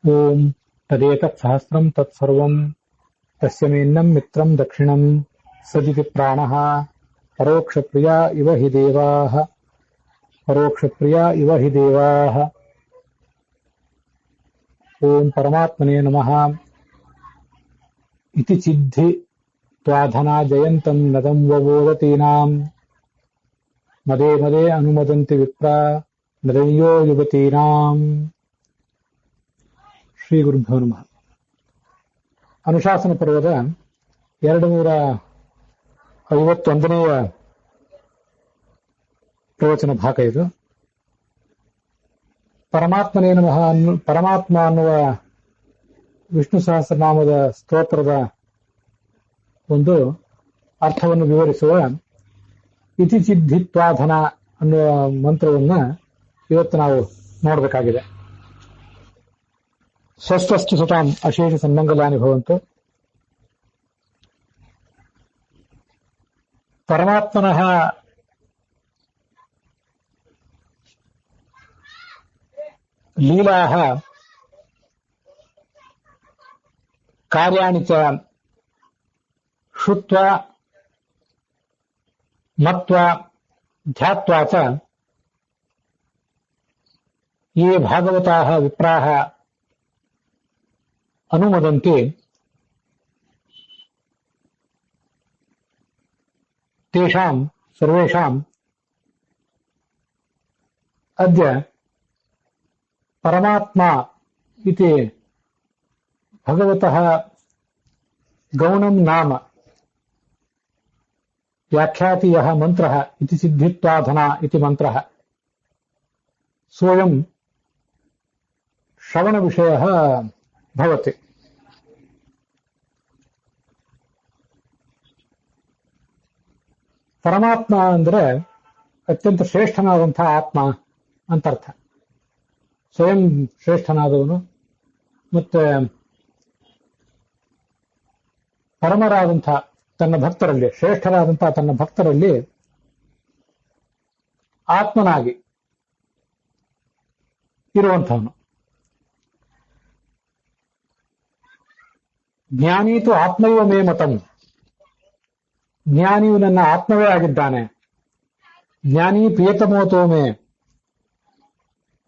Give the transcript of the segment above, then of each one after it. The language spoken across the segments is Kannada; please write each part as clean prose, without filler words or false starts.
ಓಂ ತದೇತತ್ ಸಹಸ್ರಂ ತತ್ಸರ್ವಂ ತಸ್ಯಮೇನ್ನಂ ಮಿತ್ರಂ ದಕ್ಷಿಣಂ ಸದಿತಿ ಪ್ರಾಣಃ ಪರೋಕ್ಷಪ್ರಿಯ ಇವ ಹಿ ದೇವಾಃ ಪರೋಕ್ಷಪ್ರಿಯ ಇವ ಹಿ ದೇವಾಃ. ಓಂ ಪರಮಾತ್ಮನೇ ನಮಃ. ಇತಿ ಸಿದ್ಧಿ ತ್ವಾಧನಾ ಜಯಂತಂ ನದಂ ವವೋದತೀನಾಂ ಮದೇ ಮದೇ ಅನುಮದಂತಿ ವಿಪ್ರ ನದಯ್ಯೋ ಯುವತೀನಾಂ. ಶ್ರೀ ಗುರುಭ್ಯೋ ನಮಃ. ಅನುಶಾಸನ ಪರ್ವದ 251ನೆಯ ಪ್ರವಚನ ಭಾಗ ಇದು. ಪರಮಾತ್ಮನೇ ನಮಃ ಪರಮಾತ್ಮ ಅನ್ನುವ ವಿಷ್ಣು ಸಹಸ್ರನಾಮದ ಸ್ತೋತ್ರದ ಒಂದು ಅರ್ಥವನ್ನು ವಿವರಿಸುವ ಇತಿ ಸಿದ್ಧಿತ್ವಾಧನ ಅನ್ನುವ ಮಂತ್ರವನ್ನ ಇವತ್ತು ನಾವು ನೋಡಬೇಕಾಗಿದೆ. ಸ್ವಸ್ವಸ್ತು ಸತಾಂ ಅಶೇಷ ಸನ್ಮಂಗಲಾನಿ ಭವಂತು. ಪರಮಾತ್ಮನಃ ಲೀಲಾಃ ಕಾರ್ಯಾಣಿ ಚ ಶ್ರುತ್ವಾ ಮತ್ವಾ ಧ್ಯಾತ್ವಾ ಚ ಯೇ ಭಾಗವತಾಃ ವಿಪ್ರಾಃ ಅನುಮದಂತಿ ತೇಷಾಂ ಸರ್ವೇಷಾಂ ಅದ್ಯ ಪರಮಾತ್ಮ ಇತಿ ಭಗವತಃ ಗೌಣಂ ನಾಮ ವ್ಯಾಖ್ಯಾತಿ ಯಃ ಮಂತ್ರಃ ಇತಿ ಸಿದ್ಧಿತ್ವಾಧನ ಇತಿ ಮಂತ್ರಃ ಸ್ವಯಂ ಶ್ರವಣ ವಿಷಯಃ ಭವತಿ. ಪರಮಾತ್ಮ ಅಂದರೆ ಅತ್ಯಂತ ಶ್ರೇಷ್ಠನಾದಂತಹ ಆತ್ಮ ಅಂತ ಅರ್ಥ. ಸ್ವಯಂ ಶ್ರೇಷ್ಠನಾದವನು ಮತ್ತೆ ಪರಮರಾದಂತಹ ತನ್ನ ಭಕ್ತರಲ್ಲಿ ಶ್ರೇಷ್ಠರಾದಂತಹ ತನ್ನ ಭಕ್ತರಲ್ಲಿ ಆತ್ಮನಾಗಿ ಇರುವಂಥವನು. ಜ್ಞಾನೀತು ಆತ್ಮೈವ ಮೇ ಮತಂ. ಜ್ಞಾನಿಯು ನನ್ನ ಆತ್ಮವೇ ಆಗಿದ್ದಾನೆ. ಜ್ಞಾನಿ ಪ್ರಿಯತಮೋತೋ ಮೇ.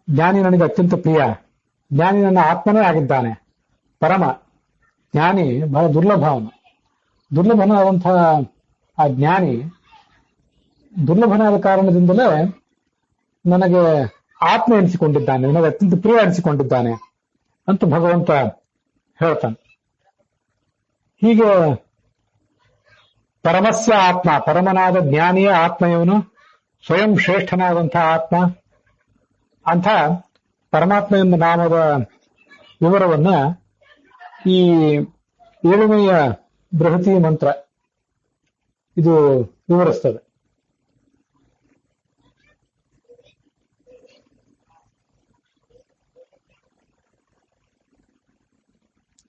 ಜ್ಞಾನಿ ನನಗೆ ಅತ್ಯಂತ ಪ್ರಿಯ. ಜ್ಞಾನಿ ನನ್ನ ಆತ್ಮನೇ ಆಗಿದ್ದಾನೆ. ಪರಮ ಜ್ಞಾನಿ ಬಹಳ ದುರ್ಲಭವನು. ದುರ್ಲಭನಾದಂತಹ ಆ ಜ್ಞಾನಿ ದುರ್ಲಭನಾದ ಕಾರಣದಿಂದಲೇ ನನಗೆ ಆತ್ಮ ಎನಿಸಿಕೊಂಡಿದ್ದಾನೆ, ನನಗೆ ಅತ್ಯಂತ ಪ್ರಿಯ ಎನಿಸಿಕೊಂಡಿದ್ದಾನೆ ಅಂತ ಭಗವಂತ ಹೇಳ್ತಾನೆ. ಹೀಗೆ ಪರಮಸ್ಯ ಆತ್ಮ, ಪರಮನಾದ ಜ್ಞಾನಿಯ ಆತ್ಮ ಇವನು, ಸ್ವಯಂ ಶ್ರೇಷ್ಠನಾದಂತಹ ಆತ್ಮ. ಅಂಥ ಪರಮಾತ್ಮ ಎಂಬ ನಾಮದ ವಿವರವನ್ನ ಈ 7ನೆಯ ಬೃಹತಿ ಮಂತ್ರ ಇದು ವಿವರಿಸ್ತದೆ.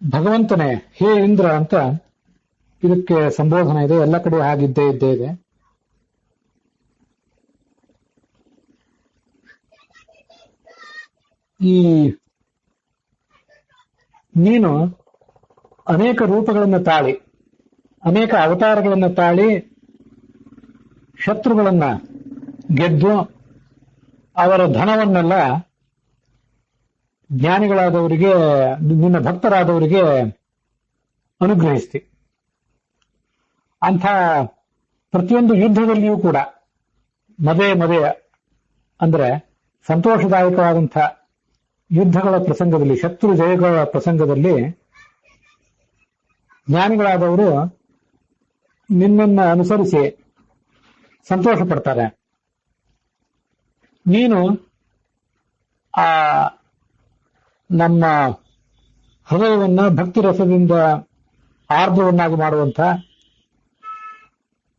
ಭಗವಂತನೇ ಹೇ ಇಂದ್ರ ಅಂತ ಇದಕ್ಕೆ ಸಂಬೋಧನೆ ಇದೆ. ಎಲ್ಲ ಕಡೆ ಹಾಗಿದ್ದೇ ಇದ್ದೇ ಇದೆ. ಈ ನೀನು ಅನೇಕ ರೂಪಗಳನ್ನು ತಾಳಿ, ಅನೇಕ ಅವತಾರಗಳನ್ನು ತಾಳಿ ಶತ್ರುಗಳನ್ನ ಗೆದ್ದು ಅವರ ಧನವನ್ನೆಲ್ಲ ಜ್ಞಾನಿಗಳಾದವರಿಗೆ, ನಿನ್ನ ಭಕ್ತರಾದವರಿಗೆ ಅನುಗ್ರಹಿಸ್ತಿ. ಅಂಥ ಪ್ರತಿಯೊಂದು ಯುದ್ಧದಲ್ಲಿಯೂ ಕೂಡ ಮದೇ ಅಂದ್ರೆ ಸಂತೋಷದಾಯಕವಾದಂಥ ಯುದ್ಧಗಳ ಪ್ರಸಂಗದಲ್ಲಿ, ಶತ್ರು ಜಯಗಳ ಪ್ರಸಂಗದಲ್ಲಿ ಜ್ಞಾನಿಗಳಾದವರು ನಿನ್ನನ್ನು ಅನುಸರಿಸಿ ಸಂತೋಷ ಪಡ್ತಾರೆ. ನೀನು ಆ ನಮ್ಮ ಹೃದಯವನ್ನ ಭಕ್ತಿ ರಸದಿಂದ ಆರ್ದ್ರವನ್ನಾಗಿ ಮಾಡುವಂಥ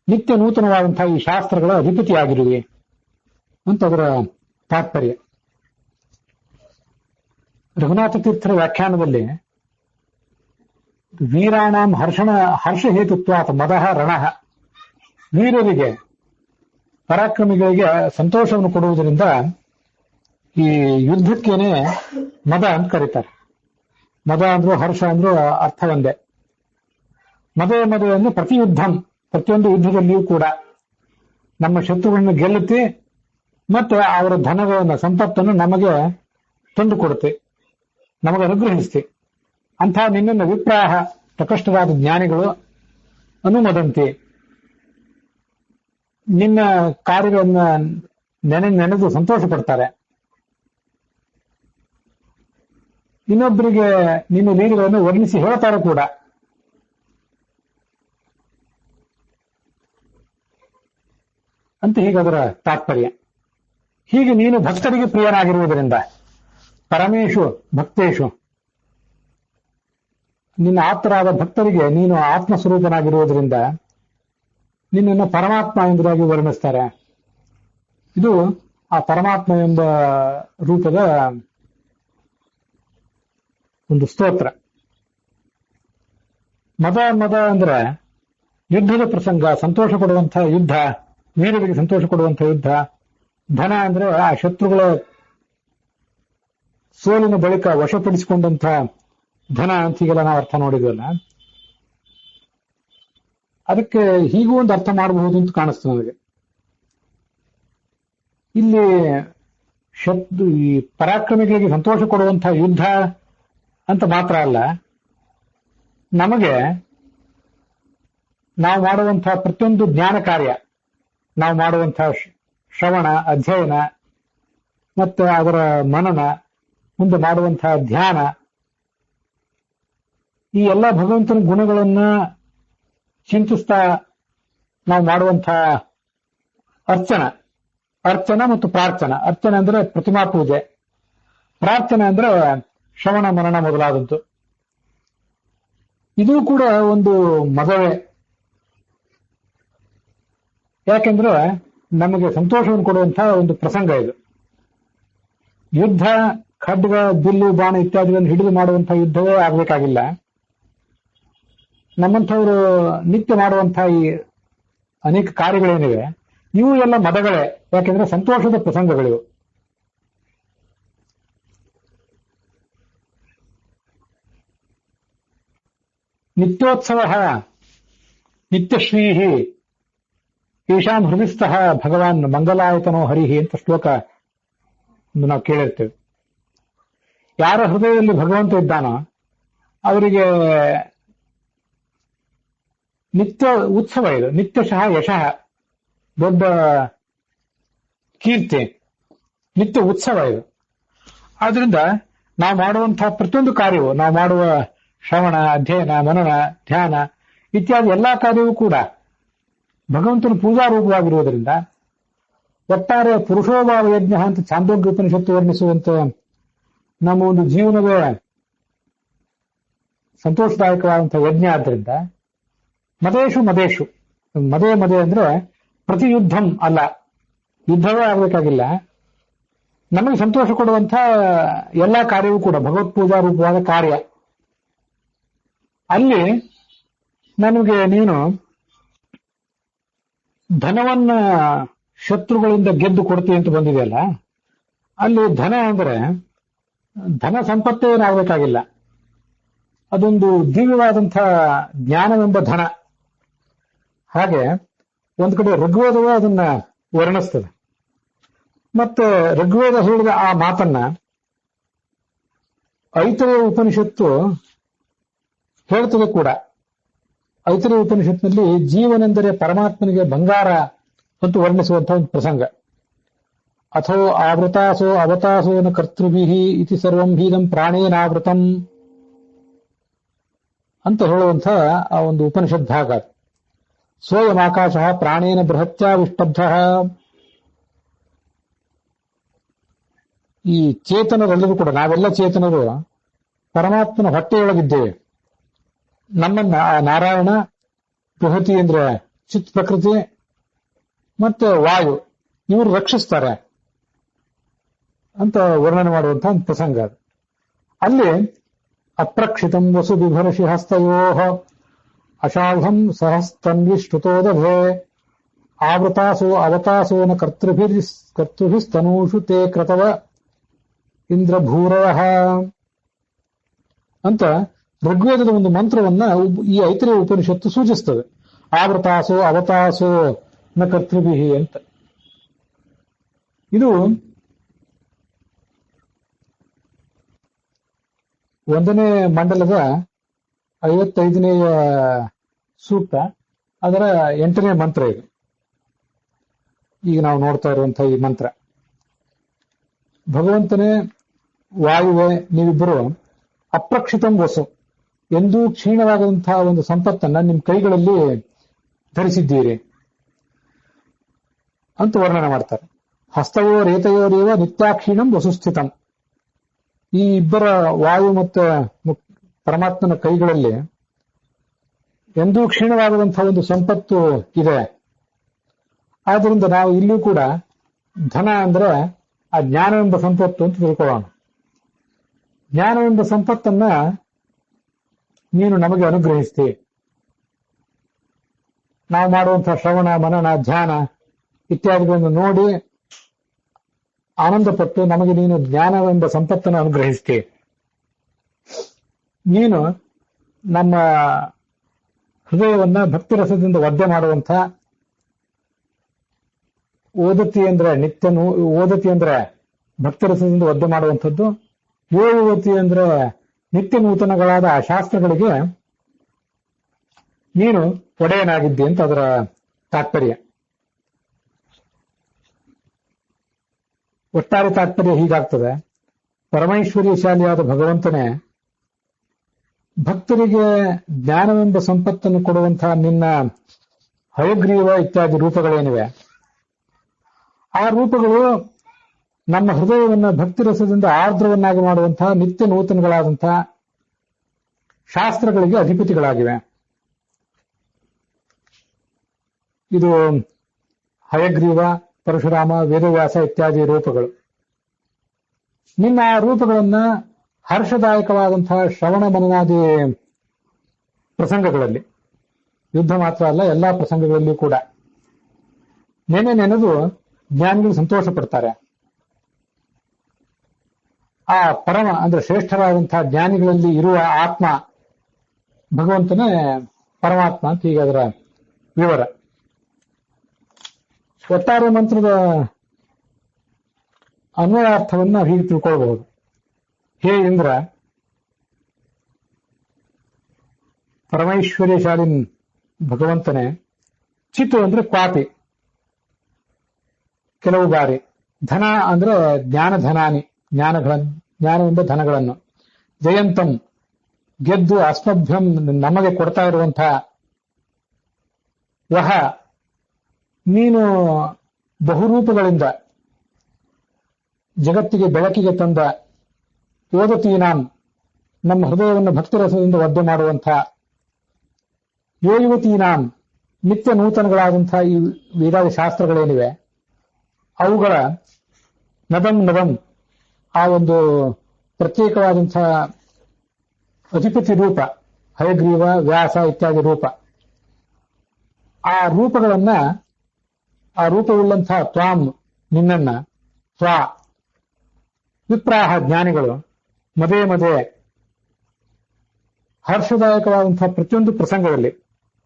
ನಿತ್ಯ ನೂತನವಾದಂತಹ ಈ ಶಾಸ್ತ್ರಗಳ ಅಧಿಪತಿಯಾಗಿರುವೆ ಅಂತ ಅದರ ತಾತ್ಪರ್ಯ. ರಘುನಾಥ ತೀರ್ಥರ ವ್ಯಾಖ್ಯಾನದಲ್ಲಿ ವೀರಾಣಾಂ ಹರ್ಷಹೇತುತ್ವಾತ್ ಮದಃ ರಣಃ, ವೀರರಿಗೆ ಪರಾಕ್ರಮಿಗಳಿಗೆ ಸಂತೋಷವನ್ನು ಕೊಡುವುದರಿಂದ ಈ ಯುದ್ಧಕ್ಕೇನೆ ಮದ ಅಂತ ಕರೀತಾರೆ. ಮದ ಅಂದ್ರು ಹರ್ಷ ಅಂದ್ರು ಅರ್ಥ ಒಂದೇ. ಮದುವೆ ಅಂದ್ರೆ ಪ್ರತಿಯುದ್ಧಂ, ಪ್ರತಿಯೊಂದು ಯುದ್ಧದಲ್ಲಿಯೂ ಕೂಡ ನಮ್ಮ ಶತ್ರುಗಳನ್ನು ಗೆಲ್ಲುತ್ತೆ, ಮತ್ತೆ ಅವರ ಧನಗಳನ್ನು ಸಂಪತ್ತನ್ನು ನಮಗೆ ತಂದು ಕೊಡುತ್ತೆ, ನಮಗೆ ಅನುಗ್ರಹಿಸುತ್ತೆ. ಅಂಥ ನಿನ್ನನ್ನು ವಿಪ್ರಾಹ ಪ್ರಕಷ್ಟರಾದ ಜ್ಞಾನಿಗಳು ಅನುಮದಂತೆ, ನಿನ್ನ ಕಾರ್ಯಗಳನ್ನ ನೆನೆದು ಸಂತೋಷ ಪಡ್ತಾರೆ. ಇನ್ನೊಬ್ಬರಿಗೆ ನಿನ್ನ ಲೀಲೆಗಳನ್ನು ವರ್ಣಿಸಿ ಹೇಳ್ತಾರೆ ಕೂಡ. ಅಂತ ಹೀಗದರ ತಾತ್ಪರ್ಯ. ಹೀಗೆ ನೀನು ಭಕ್ತರಿಗೆ ಪ್ರಿಯನಾಗಿರುವುದರಿಂದ, ಪರಮೇಶು ಭಕ್ತೇಶು, ನಿನ್ನ ಆಪ್ತರಾದ ಭಕ್ತರಿಗೆ ನೀನು ಆತ್ಮಸ್ವರೂಪನಾಗಿರುವುದರಿಂದ ನಿನ್ನನ್ನು ಪರಮಾತ್ಮ ಎಂಬುದಾಗಿ ವರ್ಣಿಸ್ತಾರೆ. ಇದು ಆ ಪರಮಾತ್ಮ ಎಂಬ ರೂಪದ ಒಂದು ಸ್ತೋತ್ರ. ಮದ ಅಂದ್ರೆ ಯುದ್ಧದ ಪ್ರಸಂಗ, ಸಂತೋಷ ಪಡುವಂತಹ ಯುದ್ಧ, ವೀರರಿಗೆ ಸಂತೋಷ ಕೊಡುವಂತಹ ಯುದ್ಧ. ಧನ ಅಂದ್ರೆ ಆ ಶತ್ರುಗಳ ಸೋಲಿನ ಬಳಿಕ ವಶಪಡಿಸಿಕೊಂಡಂತಹ ಧನ ಅಂತ ಹೀಗೆಲ್ಲ ನಾವು ಅರ್ಥ ನೋಡಿದ್ವಲ್ಲ. ಅದಕ್ಕೆ ಹೀಗೂ ಒಂದು ಅರ್ಥ ಮಾಡಬಹುದು ಅಂತ ಕಾಣಿಸ್ತು ನನಗೆ. ಇಲ್ಲಿ ಈ ಪರಾಕ್ರಮಿಗಳಿಗೆ ಸಂತೋಷ ಕೊಡುವಂತಹ ಯುದ್ಧ ಅಂತ ಮಾತ್ರ ಅಲ್ಲ, ನಮಗೆ ನಾವು ಮಾಡುವಂತಹ ಪ್ರತಿಯೊಂದು ಜ್ಞಾನ ಕಾರ್ಯ, ನಾವು ಮಾಡುವಂತಹ ಶ್ರವಣ, ಅಧ್ಯಯನ, ಮತ್ತೆ ಅದರ ಮನನ, ಮುಂದೆ ಮಾಡುವಂತಹ ಧ್ಯಾನ, ಈ ಎಲ್ಲ ಭಗವಂತನ ಗುಣಗಳನ್ನ ಚಿಂತಿಸ್ತಾ ನಾವು ಮಾಡುವಂತಹ ಅರ್ಚನ ಮತ್ತು ಪ್ರಾರ್ಥನಾ. ಅರ್ಚನೆ ಅಂದ್ರೆ ಪ್ರತಿಮಾ ಪೂಜೆ, ಪ್ರಾರ್ಥನೆ ಅಂದ್ರೆ ಶ್ರವಣ ಮನನ ಮೊದಲಾದದ್ದು. ಇದು ಕೂಡ ಒಂದು ಮದವೇ. ಯಾಕೆಂದ್ರೆ ನಮಗೆ ಸಂತೋಷವನ್ನು ಕೊಡುವಂತಹ ಒಂದು ಪ್ರಸಂಗ ಇದು. ಯುದ್ಧ, ಖಡ್ಗ, ಬಿಲ್ಲು, ಬಾಣ ಇತ್ಯಾದಿಗಳನ್ನು ಹಿಡಿದು ಮಾಡುವಂತಹ ಯುದ್ಧವೇ ಆಗಬೇಕಾಗಿಲ್ಲ. ನಮ್ಮಂಥವರು ನಿತ್ಯ ಮಾಡುವಂತಹ ಈ ಅನೇಕ ಕಾರ್ಯಗಳೇನಿವೆ ಇವು ಎಲ್ಲ ಮದಗಳೇ. ಯಾಕೆಂದ್ರೆ ಸಂತೋಷದ ಪ್ರಸಂಗಗಳಿವು. ನಿತ್ಯೋತ್ಸವ ನಿತ್ಯಶ್ರೀ ಈಶಾನ್ ಹೃದಯಸ್ಥಃ ಭಗವಾನ್ ಮಂಗಲಾಯತನೋ ಹರಿಹಿ ಅಂತ ಶ್ಲೋಕ ನಾವು ಕೇಳಿರ್ತೇವೆ. ಯಾರ ಹೃದಯದಲ್ಲಿ ಭಗವಂತ ಇದ್ದಾನೋ ಅವರಿಗೆ ನಿತ್ಯ ಉತ್ಸವ ಇದು. ನಿತ್ಯಶಃ ಯಶಃ, ದೊಡ್ಡ ಕೀರ್ತಿ, ನಿತ್ಯ ಉತ್ಸವ ಇದು. ಆದ್ರಿಂದ ನಾವು ಮಾಡುವಂತಹ ಪ್ರತಿಯೊಂದು ಕಾರ್ಯವು, ನಾವು ಮಾಡುವ ಶ್ರವಣ, ಅಧ್ಯಯನ, ಮನನ, ಧ್ಯಾನ ಇತ್ಯಾದಿ ಎಲ್ಲಾ ಕಾರ್ಯವೂ ಕೂಡ ಭಗವಂತನ ಪೂಜಾ ರೂಪವಾಗಿರುವುದರಿಂದ ಒಟ್ಟಾರೆ ಪುರುಷೋಭಾವ ಯಜ್ಞ ಅಂತ ಛಾಂದೋಗ್ಯ ಉಪನಿಷತ್ತು ವರ್ಣಿಸುವಂತೆ ನಮ್ಮ ಒಂದು ಜೀವನವೇ ಸಂತೋಷದಾಯಕವಾದಂತಹ ಯಜ್ಞ. ಆದ್ದರಿಂದ ಮದೇಶು ಮದೆ ಅಂದ್ರೆ ಪ್ರತಿಯುದ್ಧಂ ಅಲ್ಲ, ಯುದ್ಧವೇ ಆಗಬೇಕಾಗಿಲ್ಲ. ನಮಗೆ ಸಂತೋಷ ಕೊಡುವಂಥ ಎಲ್ಲಾ ಕಾರ್ಯವೂ ಕೂಡ ಭಗವತ್ ಪೂಜಾ ರೂಪವಾದ ಕಾರ್ಯ. ಅಲ್ಲಿ ನನಗೆ ನೀನು ಧನವನ್ನ ಶತ್ರುಗಳಿಂದ ಗೆದ್ದು ಕೊಡ್ತೀವಿ ಅಂತ ಬಂದಿದೆಯಲ್ಲ, ಅಲ್ಲಿ ಧನ ಅಂದ್ರೆ ಧನ ಸಂಪತ್ತೇ ಏನಾಗಬೇಕಾಗಿಲ್ಲ, ಅದೊಂದು ದಿವ್ಯವಾದಂತಹ ಜ್ಞಾನವೆಂಬ ಧನ. ಹಾಗೆ ಒಂದು ಕಡೆ ಋಗ್ವೇದವೇ ಅದನ್ನ ವರ್ಣಿಸ್ತದೆ. ಮತ್ತೆ ಋಗ್ವೇದ ಹೇಳಿದ ಆ ಮಾತನ್ನ ಐತರೇಯ ಉಪನಿಷತ್ತು ಹೇಳ್ತದೆ ಕೂಡ. ಐತರೇಯ ಉಪನಿಷತ್ನಲ್ಲಿ ಜೀವನೆಂದರೆ ಪರಮಾತ್ಮನಿಗೆ ಬಂಗಾರ ಅಂತ ವರ್ಣಿಸುವಂತಹ ಒಂದು ಪ್ರಸಂಗ. ಅಥೋ ಆವೃತಾಸೋ ಅವತಾಸೋನ ಕರ್ತೃಭಿಹಿ ಇತಿ ಸರ್ವಂ ಹೀದಂ ಪ್ರಾಣೇನಾವೃತಂ ಅಂತ ಹೇಳುವಂತಹ ಆ ಒಂದು ಉಪನಿಷತ್ ಭಾಗ. ಸ್ವಯಂ ಆಕಾಶ ಪ್ರಾಣೇನ ಬೃಹತ್ಯಾವಿಷ್ಟಬ್ಧ. ಈ ಚೇತನರೆಲ್ಲರೂ ಕೂಡ, ನಾವೆಲ್ಲ ಚೇತನರು ಪರಮಾತ್ಮನ ಹೊಟ್ಟೆಯೊಳಗಿದ್ದೇವೆ. ನಮ್ಮನ್ನ ಆ ನಾರಾಯಣ, ಬೃಹತಿ ಅಂದ್ರೆ ಚಿತ್ ಪ್ರಕೃತಿ, ಮತ್ತೆ ವಾಯು ಇವರು ರಕ್ಷಿಸ್ತಾರೆ ಅಂತ ವರ್ಣನೆ ಮಾಡುವಂತಹ ಒಂದು ಪ್ರಸಂಗ ಅದು. ಅಲ್ಲಿ ಅಪ್ರಕ್ಷಿತಂ ವಸು ಬಿಭರ್ಷಿ ಹಸ್ತಯೋಃ ಅಶಾಢಂ ಸಹಸ್ತನ್ವಿಶ್ರುತೋದಭೆ ಆವೃತಾಸೋ ಅವತಾಸೋನ ಕರ್ತೃಭಿಸ್ತನೂಷು ತೇ ಕ್ರತವ ಇಂದ್ರಭೂರಯಃ. ಅಂತ ಋಗ್ವೇದದ ಒಂದು ಮಂತ್ರವನ್ನ ಈ ಐತರೇಯ ಉಪನಿಷತ್ತು ಸೂಚಿಸ್ತದೆ. ಆವೃತಾಸೋ ಅವತಾಸೋ ನ ಕರ್ತೃಭಿಹಿ ಅಂತ. ಇದು 1ನೇ ಮಂಡಲದ 55ನೇಯ ಸೂಕ್ತ, ಅದರ 8ನೇ ಮಂತ್ರ ಇದು. ಈಗ ನಾವು ನೋಡ್ತಾ ಇರುವಂತಹ ಈ ಮಂತ್ರ. ಭಗವಂತನೇ, ವಾಯುವೆ, ನೀವಿಬ್ಬರು ಅಪ್ರಕ್ಷಿತಂ ವಸು, ಎಂದೂ ಕ್ಷೀಣವಾದಂತಹ ಒಂದು ಸಂಪತ್ತನ್ನ ನಿಮ್ಮ ಕೈಗಳಲ್ಲಿ ಧರಿಸಿದ್ದೀರಿ ಅಂತ ವರ್ಣನೆ ಮಾಡ್ತಾರೆ. ಹಸ್ತವೋ ರೇತಯೋರೇವ ನಿತ್ಯಾಕ್ಷೀಣಂ ವಸುಸ್ಥಿತಂ. ಈ ಇಬ್ಬರ ವಾಯು ಮತ್ತು ಪರಮಾತ್ಮನ ಕೈಗಳಲ್ಲಿ ಎಂದೂ ಕ್ಷೀಣವಾಗದಂತಹ ಒಂದು ಸಂಪತ್ತು ಇದೆ. ಆದ್ರಿಂದ ನಾವು ಇಲ್ಲೂ ಕೂಡ ಧನ ಅಂದ್ರೆ ಆ ಜ್ಞಾನವೆಂಬ ಸಂಪತ್ತು ಅಂತ ತಿಳ್ಕೊಳ್ಳೋಣ. ಜ್ಞಾನವೆಂಬ ಸಂಪತ್ತನ್ನ ನೀನು ನಮಗೆ ಅನುಗ್ರಹಿಸ್ತಿ. ನಾವು ಮಾಡುವಂತಹ ಶ್ರವಣ, ಮನನ, ಧ್ಯಾನ ಇತ್ಯಾದಿಗಳನ್ನು ನೋಡಿ ಆನಂದಪಟ್ಟು ನಮಗೆ ನೀನು ಜ್ಞಾನವೆಂಬ ಸಂಪತ್ತನ್ನು ಅನುಗ್ರಹಿಸ್ತಿ. ನೀನು ನಮ್ಮ ಹೃದಯವನ್ನ ಭಕ್ತಿರಸದಿಂದ ಒದ್ದೆ ಮಾಡುವಂಥ, ಓದತಿ ಅಂದ್ರೆ ಓದತಿ ಅಂದ್ರೆ ಭಕ್ತಿರಸದಿಂದ ಒದ್ದೆ ಮಾಡುವಂಥದ್ದು, ಯೋಗವತಿ ಅಂದ್ರೆ ನಿತ್ಯ ನೂತನಗಳಾದ ಆ ಶಾಸ್ತ್ರಗಳಿಗೆ ನೀನು ಒಡೆಯನಾಗಿದ್ದಿ ಅಂತ ಅದರ ತಾತ್ಪರ್ಯ. ಒಟ್ಟಾರೆ ತಾತ್ಪರ್ಯ ಹೀಗಾಗ್ತದೆ. ಪರಮೈಶ್ವರ್ಯಶಾಲಿಯಾದ ಭಗವಂತನೇ, ಭಕ್ತರಿಗೆ ಜ್ಞಾನವೆಂಬ ಸಂಪತ್ತನ್ನು ಕೊಡುವಂತಹ ನಿನ್ನ ಹಯಗ್ರೀವ ಇತ್ಯಾದಿ ರೂಪಗಳೇನಿವೆ, ಆ ರೂಪಗಳು ನಮ್ಮ ಹೃದಯವನ್ನು ಭಕ್ತಿರಸದಿಂದ ಆರ್ದ್ರವನ್ನಾಗಿ ಮಾಡುವಂತಹ ನಿತ್ಯ ನೂತನಗಳಾದಂತಹ ಶಾಸ್ತ್ರಗಳಿಗೆ ಅಧಿಪತಿಗಳಾಗಿವೆ. ಇದು ಹಯಗ್ರೀವ, ಪರಶುರಾಮ, ವೇದವ್ಯಾಸ ಇತ್ಯಾದಿ ರೂಪಗಳು. ನಿನ್ನ ಆ ರೂಪಗಳನ್ನ ಹರ್ಷದಾಯಕವಾದಂತಹ ಶ್ರವಣ ಮನನಾದಿ ಪ್ರಸಂಗಗಳಲ್ಲಿ, ಯುದ್ಧ ಮಾತ್ರ ಅಲ್ಲ ಎಲ್ಲಾ ಪ್ರಸಂಗಗಳಲ್ಲಿಯೂ ಕೂಡ ನೆನೆದು ಜ್ಞಾನಿಗಳು ಸಂತೋಷ ಪಡ್ತಾರೆ. ಆ ಪರಮ ಅಂದ್ರೆ ಶ್ರೇಷ್ಠರಾದಂತಹ ಜ್ಞಾನಿಗಳಲ್ಲಿ ಇರುವ ಆತ್ಮ ಭಗವಂತನೇ ಪರಮಾತ್ಮ ಅಂತ ಈಗ ಅದರ ವಿವರ. ಒಟ್ಟಾರೆ ಮಂತ್ರದ ಅನ್ವಯಾರ್ಥವನ್ನ ಹೀಗೆ ತಿಳ್ಕೊಳ್ಬಹುದು. ಹೇ ಇಂದ್ರ, ಪರಮೈಶ್ವರ್ಯಶಾಲಿನ್ ಭಗವಂತನೇ, ಚಿತ್ತು ಅಂದ್ರೆ ಕ್ವಾತಿ, ಕೆಲವು ಬಾರಿ ಧನ ಅಂದ್ರೆ ಜ್ಞಾನಧನಾನಿ, ಜ್ಞಾನವೆಂಬ ಧನಗಳನ್ನು, ಜಯಂತಂ ಗೆದ್ದು ಅಸ್ಮಭ್ಯಂ ನಮಗೆ ಕೊಡ್ತಾ ಇರುವಂತಹ, ವಹ ನೀನು ಬಹುರೂಪಗಳಿಂದ ಜಗತ್ತಿಗೆ ಬೆಳಕಿಗೆ ತಂದ, ಓದತೀನಾಂ ನಮ್ಮ ಹೃದಯವನ್ನು ಭಕ್ತಿರಸದಿಂದ ಒದ್ದೆ ಮಾಡುವಂಥ, ಯೋಯುವತೀನಾಂ ನಿತ್ಯ ನೂತನಗಳಾದಂತಹ ಈ ವೇದಾದಿ ಶಾಸ್ತ್ರಗಳೇನಿವೆ ಅವುಗಳ ನದಂ ಆ ಒಂದು ಪ್ರತ್ಯೇಕವಾದಂತಹ ಅಧಿಪತಿ ರೂಪ, ಹಯಗ್ರೀವ, ವ್ಯಾಸ ಇತ್ಯಾದಿ ರೂಪ, ಆ ರೂಪಗಳನ್ನ, ಆ ರೂಪವುಳ್ಳಂತಹ ತ್ವಾಂ ನಿನ್ನನ್ನ, ತ್ವಾ ವಿಪ್ರಾಹ ಜ್ಞಾನಿಗಳು ಮದೇ ಹರ್ಷದಾಯಕವಾದಂತಹ ಪ್ರತಿಯೊಂದು ಪ್ರಸಂಗದಲ್ಲಿ,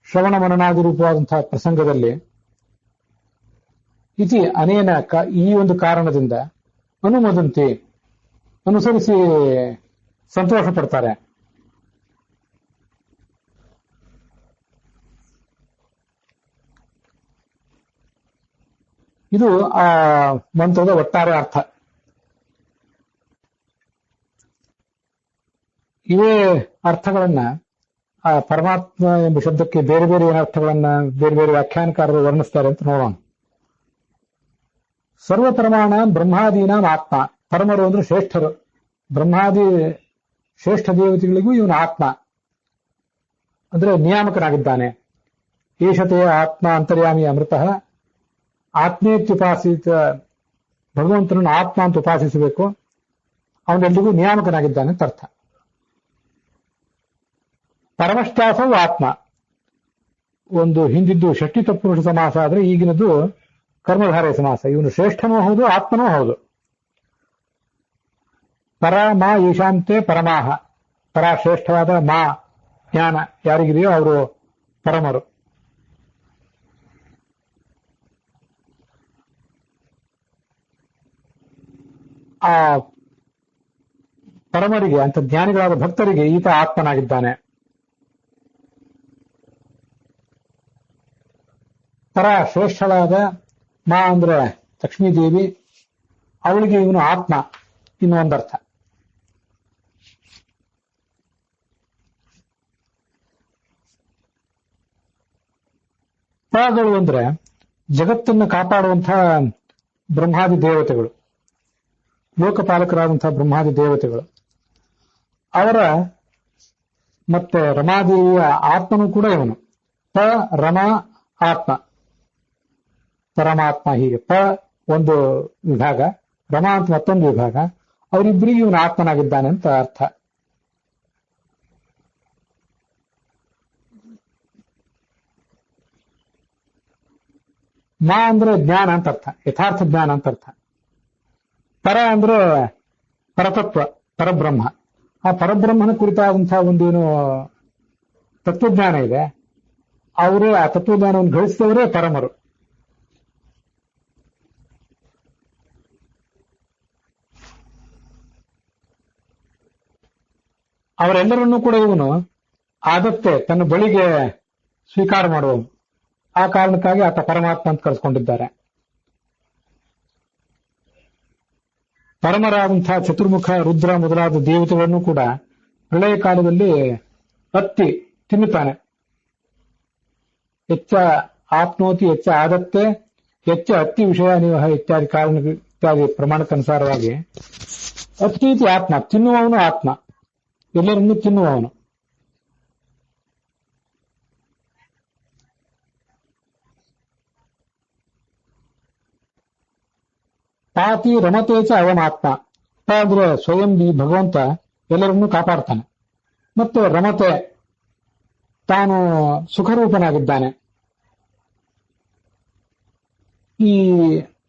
ಶ್ರವಣ ಮನನಾದಿ ರೂಪವಾದಂತಹ ಪ್ರಸಂಗದಲ್ಲಿ, ಇತಿ ಅನೇನ ಈ ಒಂದು ಕಾರಣದಿಂದ ಅನುಮೋದಂತೆ ಅನುಸರಿಸಿ ಸಂತೋಷ ಪಡ್ತಾರೆ. ಇದು ಆ ಮಂತ್ರದ ಒಟ್ಟಾರೆ ಅರ್ಥ. ಇವೇ ಅರ್ಥಗಳನ್ನ ಆ ಪರಮಾತ್ಮ ಎಂಬ ಶಬ್ದಕ್ಕೆ ಬೇರೆ ಬೇರೆ ಅರ್ಥಗಳನ್ನ ಬೇರೆ ಬೇರೆ ವ್ಯಾಖ್ಯಾನಕಾರರು ವರ್ಣಿಸ್ತಾರೆ ಅಂತ ನೋಡೋಣ. ಸರ್ವಪರಮಾಣ ಬ್ರಹ್ಮಾದೀನಾಂ ಆತ್ಮ, ಪರಮರು ಅಂದ್ರೆ ಶ್ರೇಷ್ಠರು, ಬ್ರಹ್ಮಾದಿ ಶ್ರೇಷ್ಠ ದೇವತೆಗಳಿಗೂ ಇವನು ಆತ್ಮ ಅಂದ್ರೆ ನಿಯಾಮಕನಾಗಿದ್ದಾನೆ. ಏಷತೆಯ ಆತ್ಮ ಅಂತರ್ಯಾಮಿ ಅಮೃತಃ, ಆತ್ಮೇತ್ಯುಪಾಸಿತ ಭಗವಂತನನ್ನು ಆತ್ಮ ಅಂತ ಉಪಾಸಿಸಬೇಕು, ಅವನೆಲ್ಲಿಗೂ ನಿಯಾಮಕನಾಗಿದ್ದಾನೆ ಅಂತ ಅರ್ಥ. ಪರಮಶ್ಚಾಸವು ಆತ್ಮ, ಒಂದು ಹಿಂದಿದ್ದು ಷಷ್ಠಿ ತತ್ಪುರುಷ ಸಮಾಸ ಆದ್ರೆ ಈಗಿನದು ಕರ್ಮಧಾರಯ ಸಮಾಸ. ಇವನು ಶ್ರೇಷ್ಠನೂ ಹೌದು, ಆತ್ಮನೂ ಹೌದು. ಪರಮ ಈಶಾಂತೆ ಪರಮಾಹ, ಪರಾಶ್ರೇಷ್ಠವಾದ ಮಾ ಜ್ಞಾನ ಯಾರಿಗಿದೆಯೋ ಅವರು ಪರಮರು. ಆ ಪರಮರಿಗೆ ಅಂತ ಜ್ಞಾನಿಗಳಾದ ಭಕ್ತರಿಗೆ ಈತ ಆತ್ಮನಾಗಿದ್ದಾನೆ. ಪರ ಶ್ರೇಷ್ಠಳಾದ ಮಾ ಅಂದ್ರೆ ಲಕ್ಷ್ಮೀದೇವಿ, ಅವಳಿಗೆ ಇವನು ಆತ್ಮ ಇನ್ನೊಂದರ್ಥ. ಪಗಳು ಅಂದ್ರೆ ಜಗತ್ತನ್ನು ಕಾಪಾಡುವಂತಹ ಬ್ರಹ್ಮಾದಿ ದೇವತೆಗಳು, ಲೋಕಪಾಲಕರಾದಂತಹ ಬ್ರಹ್ಮಾದಿ ದೇವತೆಗಳು. ಅವರ ಮತ್ತೆ ರಮಾದೇವಿಯ ಆತ್ಮನೂ ಕೂಡ ಇವನು. ಪ ರಮಾ ಆತ್ಮ, ಪರಮಾತ್ಮ. ಹೀಗೆ ಪ ಒಂದು ವಿಭಾಗ, ರಮಾ ಅಂತ ಮತ್ತೊಂದು ವಿಭಾಗ. ಅವರಿಬ್ಬರಿಗೆ ಇವನು ಆತ್ಮನಾಗಿದ್ದಾನೆ ಅಂತ ಅರ್ಥ. ಮಾ ಅಂದ್ರೆ ಜ್ಞಾನ ಅಂತ ಅರ್ಥ, ಯಥಾರ್ಥ ಜ್ಞಾನ ಅಂತ ಅರ್ಥ. ಪರ ಅಂದ್ರೆ ಪರತತ್ವ, ಪರಬ್ರಹ್ಮ. ಆ ಪರಬ್ರಹ್ಮನ ಕುರಿತಾದಂತಹ ಒಂದೇನು ತತ್ವಜ್ಞಾನ ಇದೆ, ಅವರೇ ಆ ತತ್ವಜ್ಞಾನವನ್ನು ಗಳಿಸಿದವರೇ ಪರಮರು. ಅವರೆಲ್ಲರನ್ನೂ ಕೂಡ ಇವನು ಆದತ್ತೆ ತನ್ನ ಬಳಿಗೆ ಸ್ವೀಕಾರ ಮಾಡುವನು. ಆ ಕಾರಣಕ್ಕಾಗಿ ಆತ ಪರಮಾತ್ಮ ಅಂತ ಕರೆಸ್ಕೊಂಡಿದ್ದಾರೆ. ಪರಮರಾದಂತಹ ಚತುರ್ಮುಖ ರುದ್ರ ಮೊದಲಾದ ದೇವತೆಗಳನ್ನು ಕೂಡ ಪ್ರಳಯ ಕಾಲದಲ್ಲಿ ಹತ್ತಿ ತಿನ್ನುತ್ತಾನೆ. ಹೆಚ್ಚ ಆಪ್ನೋತಿ, ಹೆಚ್ಚ ಆದತ್ತೆ, ಹೆಚ್ಚ ಹತ್ತಿ ವಿಷಯ ನಿವಹ ಇತ್ಯಾದಿ ಕಾರಣ ಇತ್ಯಾದಿ ಪ್ರಮಾಣಕ್ಕನುಸಾರವಾಗಿ ಅತ್ತೀತಿ ಆತ್ಮ, ತಿನ್ನುವವನು ಆತ್ಮ, ಎಲ್ಲರನ್ನೂ ತಿನ್ನುವವನು. ಪಾತಿ ರಮತೇಚ ಅವಮಾತ್ಮ. ಅಂದ್ರೆ ಸ್ವಯಂ ಈ ಭಗವಂತ ಎಲ್ಲರನ್ನೂ ಕಾಪಾಡ್ತಾನೆ. ಮತ್ತು ರಮತೆ, ತಾನು ಸುಖರೂಪನಾಗಿದ್ದಾನೆ. ಈ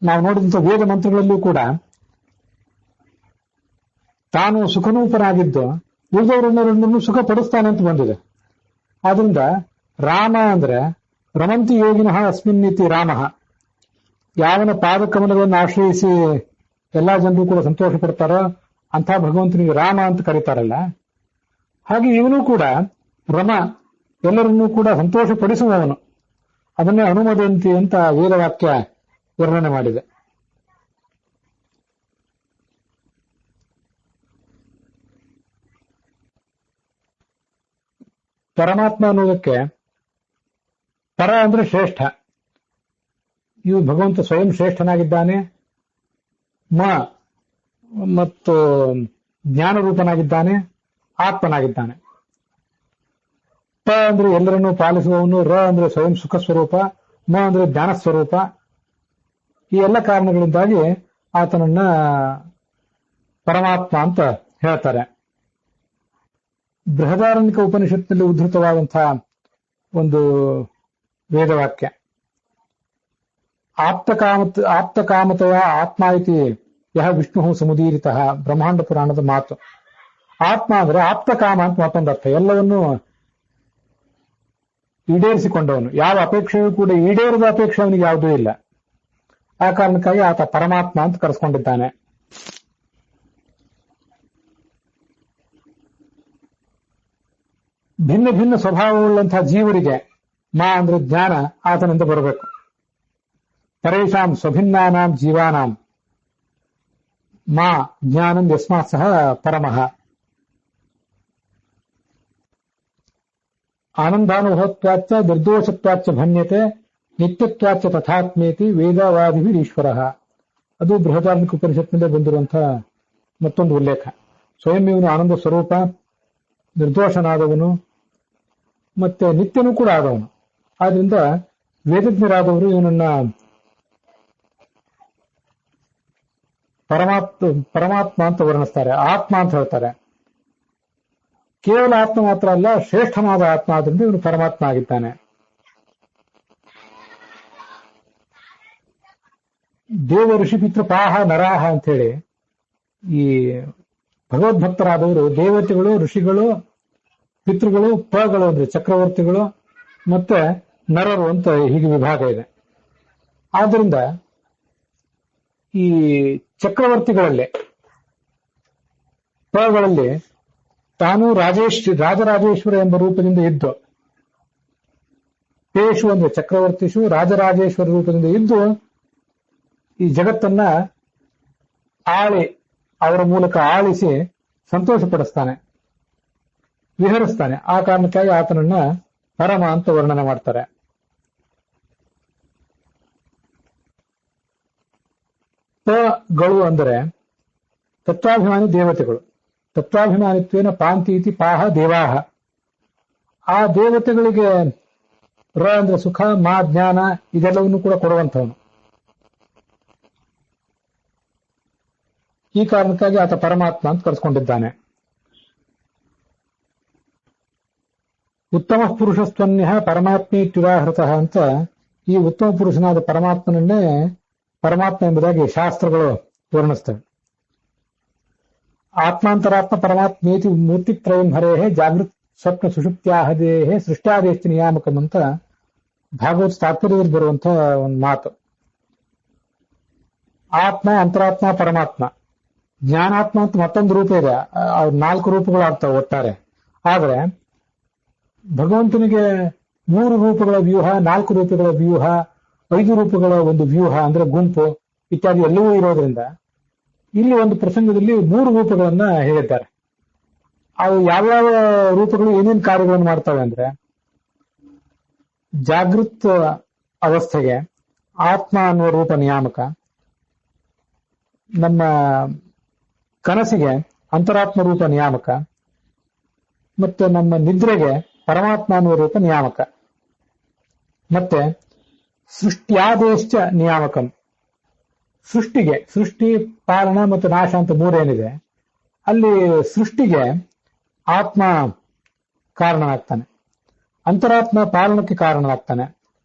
ನಾವು ನೋಡಿದಂಥ ವೇದ ಮಂತ್ರಗಳಲ್ಲೂ ಕೂಡ ತಾನು ಸುಖರೂಪನಾಗಿದ್ದು ಉಳಿದವರೆಲ್ಲರನ್ನೂ ಸುಖ ಪಡಿಸ್ತಾನೆ ಅಂತ ಬಂದಿದೆ. ಆದ್ರಿಂದ ರಾಮ ಅಂದ್ರೆ ರಮಂತಿ ಯೋಗಿನಃ ಅಸ್ಮಿನ್ನಿತಿ ರಾಮಃ. ಯಾವನ ಪಾದಕಮಲವನ್ನು ಆಶ್ರಯಿಸಿ ಎಲ್ಲಾ ಜನರು ಕೂಡ ಸಂತೋಷ ಪಡ್ತಾರೋ ಅಂಥ ಭಗವಂತನಿಗೆ ರಾಮ ಅಂತ ಕರೀತಾರಲ್ಲ, ಹಾಗೆ ಇವನು ಕೂಡ ರಮ, ಎಲ್ಲರನ್ನೂ ಕೂಡ ಸಂತೋಷ ಪಡಿಸುವವನು. ಅದನ್ನೇ ಅನುಮೋದಂತಿ ಅಂತ ವೇದವಾಕ್ಯ ವರ್ಣನೆ ಮಾಡಿದೆ. ಪರಮಾತ್ಮ ಅನ್ನೋದಕ್ಕೆ ಪರ ಅಂದ್ರೆ ಶ್ರೇಷ್ಠ. ಇವು ಭಗವಂತ ಸ್ವಯಂ ಶ್ರೇಷ್ಠನಾಗಿದ್ದಾನೆ. ಮತ್ತು ಜ್ಞಾನರೂಪನಾಗಿದ್ದಾನೆ, ಆತ್ಮನಾಗಿದ್ದಾನೆ. ಪ ಅಂದ್ರೆ ಎಲ್ಲರನ್ನೂ ಪಾಲಿಸುವವನು, ರ ಅಂದ್ರೆ ಸ್ವಯಂ ಸುಖ ಸ್ವರೂಪ, ಮ ಅಂದ್ರೆ ಜ್ಞಾನ ಸ್ವರೂಪ. ಈ ಎಲ್ಲ ಕಾರಣಗಳಿಂದಾಗಿ ಆತನನ್ನ ಪರಮಾತ್ಮ ಅಂತ ಹೇಳ್ತಾರೆ. ಬೃಹದಾರಣ್ಯಕ ಉಪನಿಷತ್ನಲ್ಲಿ ಉದ್ಧೃತವಾದಂತಹ ಒಂದು ವೇದವಾಕ್ಯ, ಆಪ್ತಕಾಮತೆಯ ಆತ್ಮ ಇತಿ ಯಹ ವಿಷ್ಣು ಸಮುದೀರಿತ, ಬ್ರಹ್ಮಾಂಡ ಪುರಾಣದ ಮಾತು. ಆತ್ಮ ಅಂದ್ರೆ ಆಪ್ತಕಾಮ ಅಂತ ಮತ್ತೊಂದು ಅರ್ಥ, ಎಲ್ಲವನ್ನೂ ಈಡೇರಿಸಿಕೊಂಡವನು. ಯಾವ ಅಪೇಕ್ಷೆಯೂ ಕೂಡ ಈಡೇರದ ಅಪೇಕ್ಷೆ ಅವನಿಗೆ ಯಾವುದೂ ಇಲ್ಲ. ಆ ಕಾರಣಕ್ಕಾಗಿ ಆತ ಪರಮಾತ್ಮ ಅಂತ ಕರೆಸ್ಕೊಂಡಿದ್ದಾನೆ. ಭಿನ್ನ ಭಿನ್ನ ಸ್ವಭಾವವುಳ್ಳಂತಹ ಜೀವರಿಗೆ ಮಾ ಅಂದ್ರೆ ಜ್ಞಾನ ಆತನಿಂದ ಬರಬೇಕು. ಪರೇಶಾಂ ಸ್ವಭಿನ್ನಾನಾಂ ಜೀವಾನಾಂ ಮಾ ಜ್ಞಾನಂ ಯಸ್ಮಾತ್ ಸಹ ಪರಮಃ. ಆನಂದಾನುಭವತ್ವಾಚ್ಚ ನಿರ್ದೋಷತ್ವಾಚ್ಚ ಭನ್ಯತೆ ನಿತ್ಯತ್ವಾಚ್ಚ ತಥಾತ್ಮೇತಿ ವೇದವಾದಿಭಿರೀಶ್ವರಃ. ಅದು ಬೃಹದಾರಣ್ಯಕ ಉಪನಿಷತ್ನಲ್ಲೇ ಬಂದಿರುವಂತಹ ಮತ್ತೊಂದು ಉಲ್ಲೇಖ. ಸ್ವಯಂ ಇವನು ಆನಂದ ಸ್ವರೂಪ, ನಿರ್ದೋಷನಾದವನು, ಮತ್ತೆ ನಿತ್ಯನೂ ಕೂಡ ಆದವನು. ಆದ್ರಿಂದ ವೇದಜ್ಞರಾದವರು ಇವನನ್ನ ಪರಮಾತ್ಮ ಅಂತ ವರ್ಣಿಸ್ತಾರೆ, ಆತ್ಮ ಅಂತ ಹೇಳ್ತಾರೆ. ಕೇವಲ ಆತ್ಮ ಮಾತ್ರ ಅಲ್ಲ, ಶ್ರೇಷ್ಠನಾದ ಆತ್ಮ. ಆದ್ರಿಂದ ಇವನು ಪರಮಾತ್ಮ ಆಗಿದ್ದಾನೆ. ದೇವ ಋಷಿ ಪಿತೃಪಾಹ ನರಾಹ ಅಂತ ಹೇಳಿ ಈ ಭಗವದ್ಭಕ್ತರಾದವರು ದೇವತೆಗಳು, ಋಷಿಗಳು, ಪಿತೃಗಳು, ಪಗಳು ಅಂದ್ರೆ ಚಕ್ರವರ್ತಿಗಳು, ಮತ್ತೆ ನರರು ಅಂತ ಹೀಗೆ ವಿಭಾಗ ಇದೆ. ಆದ್ದರಿಂದ ಈ ಚಕ್ರವರ್ತಿಗಳಲ್ಲಿ ಪಗಳಲ್ಲಿ ತಾನು ರಾಜರಾಜೇಶ್ವರ ಎಂಬ ರೂಪದಿಂದ ಇದ್ದು, ಪೇಶು ಅಂದ್ರೆ ಚಕ್ರವರ್ತಿಷು ರಾಜರಾಜೇಶ್ವರ ರೂಪದಿಂದ ಇದ್ದು ಈ ಜಗತ್ತನ್ನ ಅವರ ಮೂಲಕ ಆಳಿಸಿ ಸಂತೋಷಪಡಿಸ್ತಾನೆ, ವಿಹರಿಸ್ತಾನೆ. ಆ ಕಾರಣಕ್ಕಾಗಿ ಆತನನ್ನ ಪರಮ ಅಂತ ವರ್ಣನೆ ಮಾಡ್ತಾರೆ. ಗಳು ಅಂದರೆ ತತ್ವಾಭಿಮಾನಿ ದೇವತೆಗಳು. ತತ್ವಾಭಿಮಾನಿತ್ವೇನ ಪಾಂತೀತಿ ಪಾಹ ದೇವಾಹ. ಆ ದೇವತೆಗಳಿಗೆ ರ ಅಂದ್ರೆ ಸುಖ, ಮಾ ಜ್ಞಾನ ಇದೆಲ್ಲವನ್ನು ಕೂಡ ಕೊಡುವಂಥವನು. ಈ ಕಾರಣಕ್ಕಾಗಿ ಆತ ಪರಮಾತ್ಮ ಅಂತ ಕರೆಸ್ಕೊಂಡಿದ್ದಾನೆ. ಉತ್ತಮ ಪುರುಷಸ್ತ್ವನ್ಯ ಪರಮಾತ್ಮೇತ್ಯುದಾಹೃತ ಅಂತ ಈ ಉತ್ತಮ ಪುರುಷನಾದ ಪರಮಾತ್ಮನನ್ನೇ ಪರಮಾತ್ಮ ಎಂಬುದಾಗಿ ಶಾಸ್ತ್ರಗಳು ವರ್ಣಿಸ್ತವೆ. ಆತ್ಮಾಂತರಾತ್ಮ ಪರಮಾತ್ಮೇತಿ ಮೂರ್ತಿತ್ರಯಂ ಹರೇಹೇ ಜಾಗೃತ್ ಸ್ವಪ್ನ ಸುಷುಪ್ತ್ಯಾಹದೇಹೇ ಸೃಷ್ಟ್ಯಾದೇಶ್ಚ ನಿಯಾಮಕಂ ಅಂತ ಭಾಗವತ ತಾತ್ಪರ್ಯದಲ್ಲಿ ಬರುವಂತಹ ಒಂದು ಮಾತು. ಆತ್ಮ, ಅಂತರಾತ್ಮ, ಪರಮಾತ್ಮ, ಜ್ಞಾನಾತ್ಮ ಅಂತ ಮತ್ತೊಂದು ರೂಪ ಇದೆ. 4 ರೂಪಗಳಾಗ್ತವೆ ಒಟ್ಟಾರೆ. ಆದರೆ ಭಗವಂತನಿಗೆ 3 ರೂಪಗಳ ವ್ಯೂಹ, 4 ರೂಪಗಳ ವ್ಯೂಹ, 5 ರೂಪಗಳ ಒಂದು ವ್ಯೂಹ ಅಂದ್ರೆ ಗುಂಪು ಇತ್ಯಾದಿ ಎಲ್ಲವೂ ಇರೋದ್ರಿಂದ ಇಲ್ಲಿ ಒಂದು ಪ್ರಸಂಗದಲ್ಲಿ 3 ರೂಪಗಳನ್ನ ಹೇಳಿದ್ದಾರೆ. ಅವು ಯಾವ್ಯಾವ ರೂಪಗಳು ಏನೇನು ಕಾರ್ಯಗಳನ್ನು ಮಾಡ್ತವೆ ಅಂದ್ರೆ, ಜಾಗೃತ್ ಅವಸ್ಥೆಗೆ ಆತ್ಮ ಅನ್ನುವ ರೂಪ ನಿಯಾಮಕ, ನಮ್ಮ ಕನಸಿಗೆ ಅಂತರಾತ್ಮ ರೂಪ ನಿಯಾಮಕ, ಮತ್ತೆ ನಮ್ಮ ನಿದ್ರೆಗೆ ಪರಮಾತ್ಮ ಅನ್ನುವ ರೂಪ ನಿಯಾಮಕ, ಮತ್ತೆ ಸೃಷ್ಟ್ಯಾದೇಶ್ಚ ನಿಯಾಮಕಂ. ಸೃಷ್ಟಿಗೆ, ಸೃಷ್ಟಿ, ಪಾಲನ ಮತ್ತು ನಾಶ ಅಂತ 3 ಏನಿದೆ, ಅಲ್ಲಿ ಸೃಷ್ಟಿಗೆ ಆತ್ಮ ಕಾರಣನಾಗ್ತಾನೆ, ಅಂತರಾತ್ಮ ಪಾಲನಕ್ಕೆ ಕಾರಣನಾಗ್ತಾನೆ,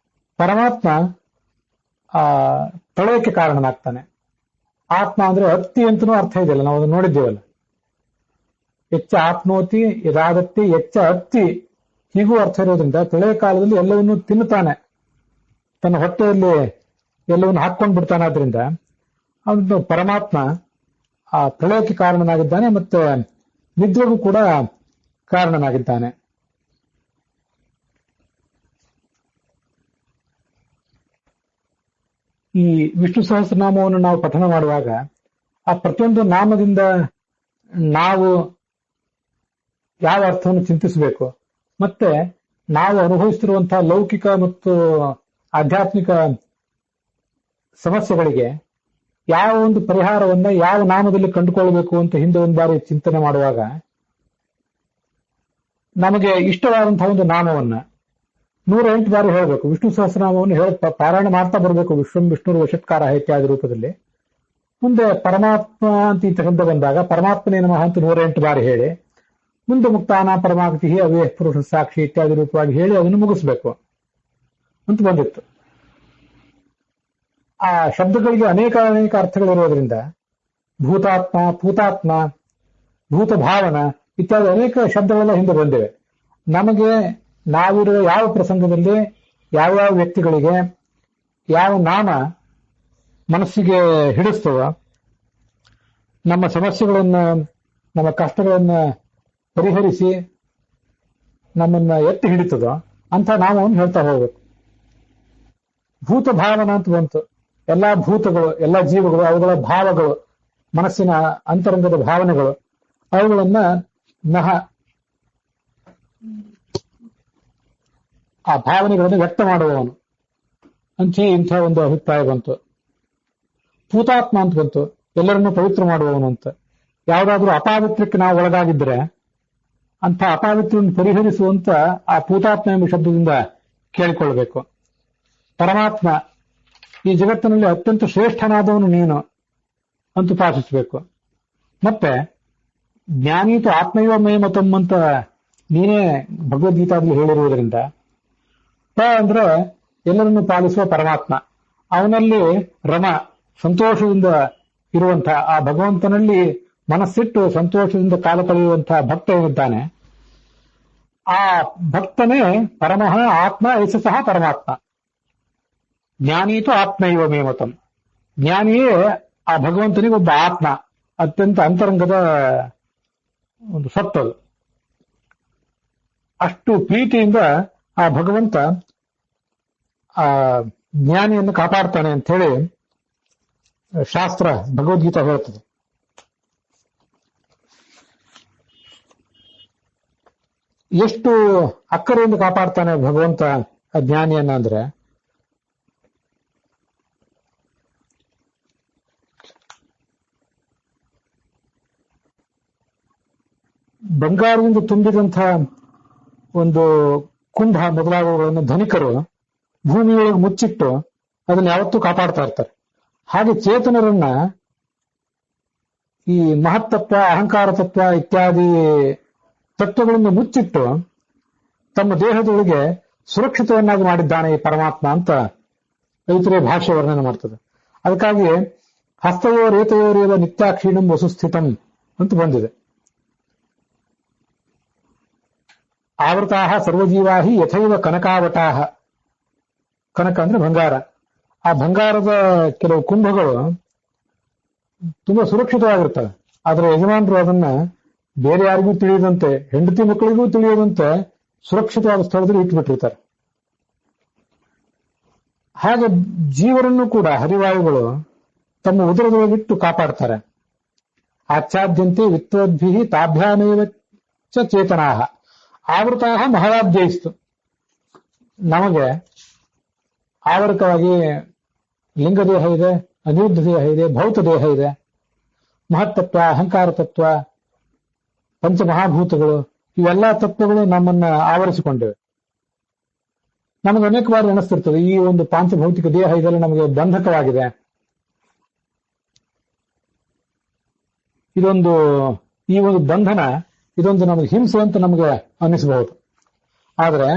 ಪರಮಾತ್ಮ ಪ್ರಳಯಕ್ಕೆ ಕಾರಣನಾಗ್ತಾನೆ. ಆತ್ಮ ಅಂದ್ರೆ ಹತ್ತಿ ಅಂತನೂ ಅರ್ಥ ಇದೆಯಲ್ಲ, ನಾವು ಅದನ್ನು ನೋಡಿದ್ದೇವಲ್ಲ. ಎಚ್ಚ ಆತ್ಮೋತಿ ಯದಾಗತ್ತಿ ಎಚ್ಚ ಹತ್ತಿ ಹೀಗೂ ಅರ್ಥ ಇರೋದ್ರಿಂದ ಪ್ರಳಯ ಕಾಲದಲ್ಲಿ ಎಲ್ಲವನ್ನೂ ತಿನ್ನುತ್ತಾನೆ, ತನ್ನ ಹೊಟ್ಟೆಯಲ್ಲಿ ಎಲ್ಲವನ್ನು ಹಾಕೊಂಡು ಬಿಡ್ತಾನೆ. ಆದ್ರಿಂದ ಅವನು ಪರಮಾತ್ಮ ಆ ಪ್ರಳಯಕ್ಕೆ ಕಾರಣನಾಗಿದ್ದಾನೆ, ಮತ್ತೆ ನಿದ್ರೆಗೂ ಕೂಡ ಕಾರಣನಾಗಿದ್ದಾನೆ. ಈ ವಿಷ್ಣು ಸಹಸ್ರನಾಮವನ್ನು ನಾವು ಪಠನ ಮಾಡುವಾಗ ಆ ಪ್ರತಿಯೊಂದು ನಾಮದಿಂದ ನಾವು ಯಾವ ಅರ್ಥವನ್ನು ಚಿಂತಿಸಬೇಕು, ಮತ್ತೆ ನಾವು ಅನುಭವಿಸುತ್ತಿರುವಂತಹ ಲೌಕಿಕ ಮತ್ತು ಆಧ್ಯಾತ್ಮಿಕ ಸಮಸ್ಯೆಗಳಿಗೆ ಯಾವ ಒಂದು ಪರಿಹಾರವನ್ನ ಯಾವ ನಾಮದಲ್ಲಿ ಕಂಡುಕೊಳ್ಳಬೇಕು ಅಂತ ಹಿಂದೆ ಒಂದು ಬಾರಿ ಚಿಂತನೆ ಮಾಡುವಾಗ ನಮಗೆ ಇಷ್ಟವಾದಂತಹ ಒಂದು ನಾಮವನ್ನ 108 ಬಾರಿ ಹೇಳಬೇಕು. ವಿಷ್ಣು ಸಹಸ್ರನಾಮವನ್ನು ಪಾರಾಯಣ ಮಾಡ್ತಾ ಬರಬೇಕು. ವಿಷ್ಣುರು ವಶತ್ಕಾರ ಇತ್ಯಾದಿ ರೂಪದಲ್ಲಿ. ಮುಂದೆ ಪರಮಾತ್ಮ ಅಂತ ಈ ಶಬ್ದ ಬಂದಾಗ ಪರಮಾತ್ಮನೇ ನಮಃ ಅಂತ 108 ಬಾರಿ ಹೇಳಿ, ಮುಂದೆ ಮುಕ್ತಾನ ಪರಮಾಗತಿ ಅವೇ ಪುರುಷ ಸಾಕ್ಷಿ ಇತ್ಯಾದಿ ರೂಪವಾಗಿ ಹೇಳಿ ಅದನ್ನು ಮುಗಿಸ್ಬೇಕು ಅಂತ ಬಂದಿತ್ತು. ಆ ಶಬ್ದಗಳಿಗೆ ಅನೇಕ ಅರ್ಥಗಳಿರೋದ್ರಿಂದ ಭೂತಾತ್ಮ, ಭೂತಾತ್ಮ, ಭೂತ ಭಾವನ ಇತ್ಯಾದಿ ಅನೇಕ ಶಬ್ದಗಳೆಲ್ಲ ಹಿಂದೆ ಬಂದಿವೆ. ನಮಗೆ ನಾವಿರುವ ಯಾವ ಪ್ರಸಂಗದಲ್ಲಿ ಯಾವ್ಯಾವ ವ್ಯಕ್ತಿಗಳಿಗೆ ಯಾವ ನಾಮ ಮನಸ್ಸಿಗೆ ಹಿಡಿಸ್ತವ, ನಮ್ಮ ಸಮಸ್ಯೆಗಳನ್ನ, ನಮ್ಮ ಕಷ್ಟಗಳನ್ನ ಪರಿಹರಿಸಿ ನಮ್ಮನ್ನ ಎತ್ತಿ ಹಿಡಿತದೋ ಅಂತ ನಾಮವನ್ನು ಹೇಳ್ತಾ ಹೋಗ್ಬೇಕು. ಭೂತ ಭಾವನ ಅಂತ ಬಂತು. ಎಲ್ಲಾ ಭೂತಗಳು, ಎಲ್ಲಾ ಜೀವಗಳು, ಅವುಗಳ ಭಾವಗಳು, ಮನಸ್ಸಿನ ಅಂತರಂಗದ ಭಾವನೆಗಳು, ಅವುಗಳನ್ನ ಆ ಭಾವನೆಗಳನ್ನು ವ್ಯಕ್ತ ಮಾಡುವವನು ಅಂತ ಇಂಥ ಒಂದು ಅಭಿಪ್ರಾಯ ಬಂತು. ಭೂತಾತ್ಮ ಅಂತ ಬಂತು, ಎಲ್ಲರನ್ನೂ ಪವಿತ್ರ ಮಾಡುವವನು ಅಂತ. ಯಾವುದಾದ್ರೂ ಅಪಾವಿತ್ರಕ್ಕೆ ನಾವು ಒಳಗಾಗಿದ್ರೆ ಅಂಥ ಅಪಾವಿತ್ರವನ್ನು ಪರಿಹರಿಸುವಂತ ಆ ಭೂತಾತ್ಮ ಎಂಬ ಶಬ್ದದಿಂದ ಕೇಳಿಕೊಳ್ಬೇಕು. ಪರಮಾತ್ಮ, ಈ ಜಗತ್ತಿನಲ್ಲಿ ಅತ್ಯಂತ ಶ್ರೇಷ್ಠನಾದವನು ನೀನು ಅಂತ ಉಪಾಸಿಸಬೇಕು. ಮತ್ತೆ ಜ್ಞಾನೀತ ಆತ್ಮೈವ ಮೇ ಮತಂ ಅಂತ ನೀನೇ ಭಗವದ್ಗೀತಾದಲ್ಲಿ ಹೇಳಿರುವುದರಿಂದ ಅಂದ್ರೆ ಎಲ್ಲರನ್ನು ಪಾಲಿಸುವ ಪರಮಾತ್ಮ, ಅವನಲ್ಲಿ ರಮ ಸಂತೋಷದಿಂದ ಇರುವಂತಹ ಆ ಭಗವಂತನಲ್ಲಿ ಮನಸ್ಸಿಟ್ಟು ಸಂತೋಷದಿಂದ ಕಾಲ ಕಳೆಯುವಂತಹ ಭಕ್ತ ಏನಿದ್ದಾನೆ, ಆ ಭಕ್ತನೇ ಪರಮಃ ಆತ್ಮ ಯಶ ಸಹ ಪರಮಾತ್ಮ. ಜ್ಞಾನೀತು ಆತ್ಮ ಇವ ಮೇಮತಂ. ಜ್ಞಾನಿಯೇ ಆ ಭಗವಂತನಿಗೆ ಒಬ್ಬ ಆತ್ಮ, ಅತ್ಯಂತ ಅಂತರಂಗದ ಒಂದು ಸತ್ತದು. ಅಷ್ಟು ಪ್ರೀತಿಯಿಂದ ಆ ಭಗವಂತ ಆ ಜ್ಞಾನಿಯನ್ನು ಕಾಪಾಡ್ತಾನೆ ಅಂತ ಹೇಳಿ ಶಾಸ್ತ್ರ ಭಗವದ್ಗೀತಾ ಹೇಳ್ತದೆ. ಎಷ್ಟು ಅಕ್ಕರೆಯಿಂದ ಕಾಪಾಡ್ತಾನೆ ಭಗವಂತ ಆ ಜ್ಞಾನಿಯನ್ನ ಅಂದ್ರೆ, ಬಂಗಾರದಿಂದ ತುಂಬಿದಂತಹ ಒಂದು ಕುಂಭ ಮೊದಲಾದವುಗಳನ್ನು ಧನಿಕರು ಭೂಮಿಯೊಳಗೆ ಮುಚ್ಚಿಟ್ಟು ಅದನ್ನ ಯಾವತ್ತೂ ಕಾಪಾಡ್ತಾ ಇರ್ತಾರೆ. ಹಾಗೆ ಚೇತನರನ್ನ ಈ ಮಹತ್ತತ್ವ, ಅಹಂಕಾರ ತತ್ವ ಇತ್ಯಾದಿ ತತ್ವಗಳನ್ನು ಮುಚ್ಚಿಟ್ಟು ತಮ್ಮ ದೇಹದೊಳಗೆ ಸುರಕ್ಷಿತವನ್ನಾಗಿ ಮಾಡಿದ್ದಾನೆ ಈ ಪರಮಾತ್ಮ ಅಂತ ಐತರೇಯ ಭಾಷೆ ವರ್ಣನೆ ಮಾಡ್ತದೆ. ಅದಕ್ಕಾಗಿ ಹಸ್ತಯೋರೇತಯೋರೇವ ನಿತ್ಯಾಕ್ಷೀಣಂ ವಸುಸ್ಥಿತಂ ಅಂತ ಬಂದಿದೆ. ಆವೃತಾಹ ಸರ್ವಜೀವಾಹಿ ಯಥೈವ ಕನಕಾವಟಾಹ. ಕನಕ ಅಂದ್ರೆ ಬಂಗಾರ. ಆ ಬಂಗಾರದ ಕೆಲವು ಕುಂಭಗಳು ತುಂಬಾ ಸುರಕ್ಷಿತವಾಗಿರ್ತವೆ. ಆದ್ರೆ ಯಜಮಾನರು ಅದನ್ನ ಬೇರೆ ಯಾರಿಗೂ ತಿಳಿಯದಂತೆ, ಹೆಂಡತಿ ಮಕ್ಕಳಿಗೂ ತಿಳಿಯದಂತೆ ಸುರಕ್ಷಿತವಾದ ಸ್ಥಳದಲ್ಲಿ ಇಟ್ಬಿಟ್ಟಿರ್ತಾರೆ. ಹಾಗೆ ಜೀವರನ್ನು ಕೂಡ ಹರಿವಾಯುಗಳು ತಮ್ಮ ಉದರದೊಳಗಿಟ್ಟು ಕಾಪಾಡ್ತಾರೆ. ಆಚ್ಛಾದ್ಯಂತೆ ವಿತ್ವದ್ಭಿ ತಾಭ್ಯಾಮೇವ ಚ ಚೇತನಾಹ ಆವೃತಾಹ ಮಹಾವಾದ್ಯಯಿಸ್ತು. ನಮಗೆ ಆವೃತವಾಗಿ ಲಿಂಗ ದೇಹ ಇದೆ, ಅನಿರುದ್ಧ ದೇಹ ಇದೆ, ಭೌತ ದೇಹ ಇದೆ, ಮಹತ್ತತ್ವ, ಅಹಂಕಾರ ತತ್ವ, ಪಂಚಮಹಾಭೂತಗಳು, ಇವೆಲ್ಲ ತತ್ವಗಳು ನಮ್ಮನ್ನ ಆವರಿಸಿಕೊಂಡಿವೆ. ನಮಗೆ ಅನೇಕ ಬಾರಿ ಅನಿಸ್ತಿರ್ತದೆ ಈ ಒಂದು ಪಾಂಚಭೌತಿಕ ದೇಹ ಇದೆಲ್ಲ ನಮಗೆ ಬಂಧಕವಾಗಿದೆ, ಈ ಒಂದು ಬಂಧನ ಇದೊಂದು ನಮಗೆ ಹಿಂಸೆ ಅಂತ ನಮಗೆ ಅನ್ನಿಸಬಹುದು. ಆದ್ರೆ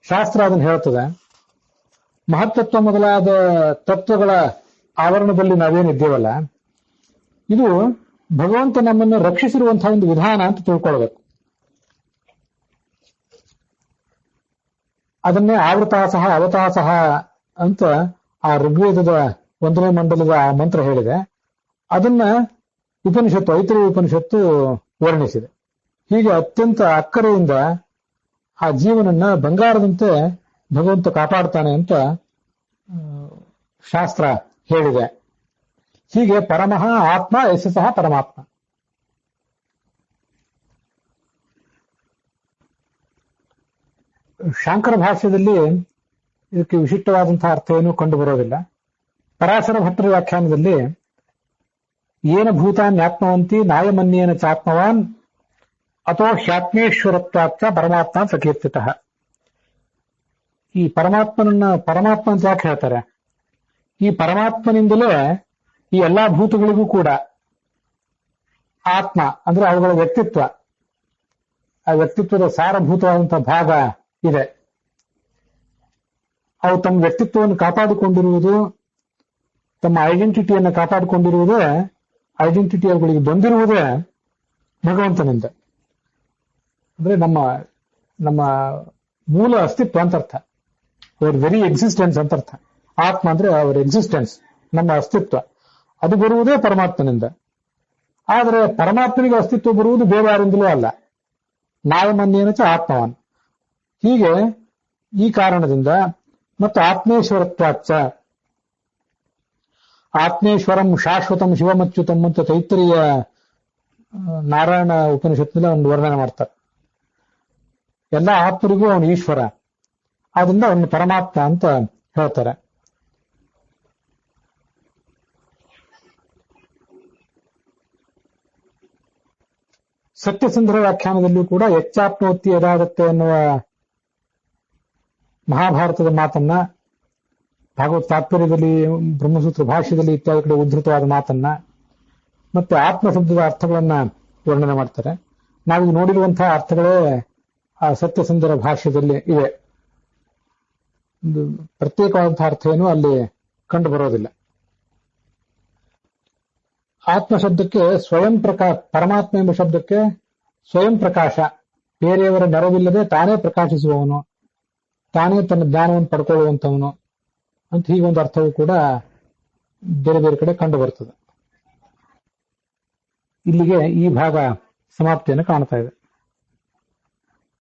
ಶಾಸ್ತ್ರ ಅದನ್ನು ಹೇಳ್ತದೆ, ಮಹತ್ತತ್ವ ಮೊದಲಾದ ತತ್ವಗಳ ಆವರಣದಲ್ಲಿ ನಾವೇನಿದ್ದೇವಲ್ಲ, ಇದು ಭಗವಂತ ನಮ್ಮನ್ನು ರಕ್ಷಿಸಿರುವಂತಹ ಒಂದು ವಿಧಾನ ಅಂತ ತಿಳ್ಕೊಳ್ಬೇಕು. ಅದನ್ನೇ ಆವೃತಾಸಹ ಅವತಾಸಹ ಅಂತ ಆ ಋಗ್ವೇದದ 1ನೇ ಮಂಡಲದ ಆ ಮಂತ್ರ ಹೇಳಿದೆ. ಅದನ್ನ ಉಪನಿಷತ್ತು, ಐತರೇಯ ಉಪನಿಷತ್ತು ವರ್ಣಿಸಿದೆ. ಹೀಗೆ ಅತ್ಯಂತ ಅಕ್ಕರೆಯಿಂದ ಆ ಜೀವನನ್ನ ಬಂಗಾರದಂತೆ ಭಗವಂತ ಕಾಪಾಡ್ತಾನೆ ಅಂತ ಶಾಸ್ತ್ರ ಹೇಳಿದೆ. ಹೀಗೆ ಪರಮಃ ಆತ್ಮ ಯಶ ಸಹ ಪರಮಾತ್ಮ. ಶಾಂಕರ ಭಾಷ್ಯದಲ್ಲಿ ಇದಕ್ಕೆ ವಿಶಿಷ್ಟವಾದಂತಹ ಅರ್ಥ ಏನೂ ಕಂಡು ಬರೋದಿಲ್ಲ. ಪರಾಶರ ಭಟ್ಟರ ವ್ಯಾಖ್ಯಾನದಲ್ಲಿ ಏನ ಭೂತಾನ್ಯಾತ್ಮವಂತಿ ನಾಯಮನ್ಯೇನ ಚಾತ್ಮವಾನ್ ಅಥೋ ಹ್ಯಾತ್ಮೇಶ್ವರತ್ವಾಚ್ಚ ಪರಮಾತ್ಮ ಪ್ರಕೀರ್ತಿತಃ. ಈ ಪರಮಾತ್ಮ ಅಂತ ಯಾಕೆ ಹೇಳ್ತಾರೆ? ಈ ಪರಮಾತ್ಮನಿಂದಲೇ ಈ ಎಲ್ಲಾ ಭೂತಗಳಿಗೂ ಕೂಡ ಆತ್ಮ ಅಂದ್ರೆ ಅವುಗಳ ವ್ಯಕ್ತಿತ್ವ, ಆ ವ್ಯಕ್ತಿತ್ವದ ಸಾರಭೂತವಾದಂತಹ ಭಾಗ ಇದೆ. ಅವು ತಮ್ಮ ವ್ಯಕ್ತಿತ್ವವನ್ನು ಕಾಪಾಡಿಕೊಂಡಿರುವುದು, ತಮ್ಮ ಐಡೆಂಟಿಟಿಯನ್ನು ಕಾಪಾಡಿಕೊಂಡಿರುವುದೇ, ಐಡೆಂಟಿಟಿ ಅವುಗಳಿಗೆ ಬಂದಿರುವುದೇ ಭಗವಂತನಿಂದ. ಅಂದ್ರೆ ನಮ್ಮ ಮೂಲ ಅಸ್ತಿತ್ವ ಅಂತ ಅರ್ಥ, ಅವರ ವೆರಿ ಎಕ್ಸಿಸ್ಟೆನ್ಸ್ ಅಂತ ಅರ್ಥ. ಆತ್ಮ ಅಂದ್ರೆ ಅವರ ಎಕ್ಸಿಸ್ಟೆನ್ಸ್, ನಮ್ಮ ಅಸ್ತಿತ್ವ, ಅದು ಬರುವುದೇ ಪರಮಾತ್ಮನಿಂದ. ಆದರೆ ಪರಮಾತ್ಮನಿಗೆ ಅಸ್ತಿತ್ವ ಬರುವುದು ಬೇರೆ ಯಾರಿಂದಲೂ ಅಲ್ಲ, ನಾಯಮನ್ಯೇನ ಚ ಆತ್ಮವಾನ್. ಹೀಗೆ ಈ ಕಾರಣದಿಂದ ಮತ್ತು ಆತ್ಮೇಶ್ವರತ್ವಾಚ್ಚ, ಆತ್ಮೇಶ್ವರಂ ಶಾಶ್ವತಂ ಶಿವಮಚ್ಯುತಂ ಅಂತ ತೈತ್ತರೀಯ ನಾರಾಯಣ ಉಪನಿಷತ್ನಲ್ಲಿ ಒಂದು ವರ್ಣನೆ ಮಾಡ್ತಾರೆ. ಎಲ್ಲ ಆತ್ಮರಿಗೂ ಅವನು ಈಶ್ವರ, ಆದ್ರಿಂದ ಅವನು ಪರಮಾತ್ಮ ಅಂತ ಹೇಳ್ತಾರೆ. ಸತ್ಯಸಂಧರ ವ್ಯಾಖ್ಯಾನದಲ್ಲಿಯೂ ಕೂಡ ಹೆಚ್ಚಾತ್ಮೋತ್ತಿ ಯದಾಗತ್ತೆ ಎನ್ನುವ ಮಹಾಭಾರತದ ಮಾತನ್ನ, ಭಾಗವತ್ ತಾತ್ಪರ್ಯದಲ್ಲಿ, ಬ್ರಹ್ಮಸೂತ್ರ ಭಾಷ್ಯದಲ್ಲಿ ಇತ್ಯಾದಿ ಕಡೆ ಉದ್ಧೃತವಾದ ಮಾತನ್ನ, ಮತ್ತೆ ಆತ್ಮ ಶಬ್ದದ ಅರ್ಥಗಳನ್ನ ವರ್ಣನೆ ಮಾಡ್ತಾರೆ. ನಾವೀಗ ನೋಡಿರುವಂತಹ ಅರ್ಥಗಳೇ ಆ ಸತ್ಯಸುಂದರ ಭಾಷ್ಯದಲ್ಲಿ ಇವೆ. ಒಂದು ಪ್ರತ್ಯೇಕವಾದಂತಹ ಅರ್ಥ ಏನು ಅಲ್ಲಿ ಕಂಡು ಬರೋದಿಲ್ಲ. ಆತ್ಮ ಶಬ್ದಕ್ಕೆ ಸ್ವಯಂ ಪ್ರಕಾಶ, ಪರಮಾತ್ಮ ಎಂಬ ಶಬ್ದಕ್ಕೆ ಸ್ವಯಂ ಪ್ರಕಾಶ, ಬೇರೆಯವರ ನೆರವಿಲ್ಲದೆ ತಾನೇ ಪ್ರಕಾಶಿಸುವವನು, ತಾನೇ ತನ್ನ ಜ್ಞಾನವನ್ನು ಪಡ್ಕೊಳ್ಳುವಂತವನು ಅಂತ ಹೀಗೊಂದು ಅರ್ಥವೂ ಕೂಡ ಬೇರೆ ಬೇರೆ ಕಡೆ ಕಂಡು ಬರ್ತದೆ. ಇಲ್ಲಿಗೆ ಈ ಭಾಗ ಸಮಾಪ್ತಿಯನ್ನು ಕಾಣ್ತಾ ಇದೆ.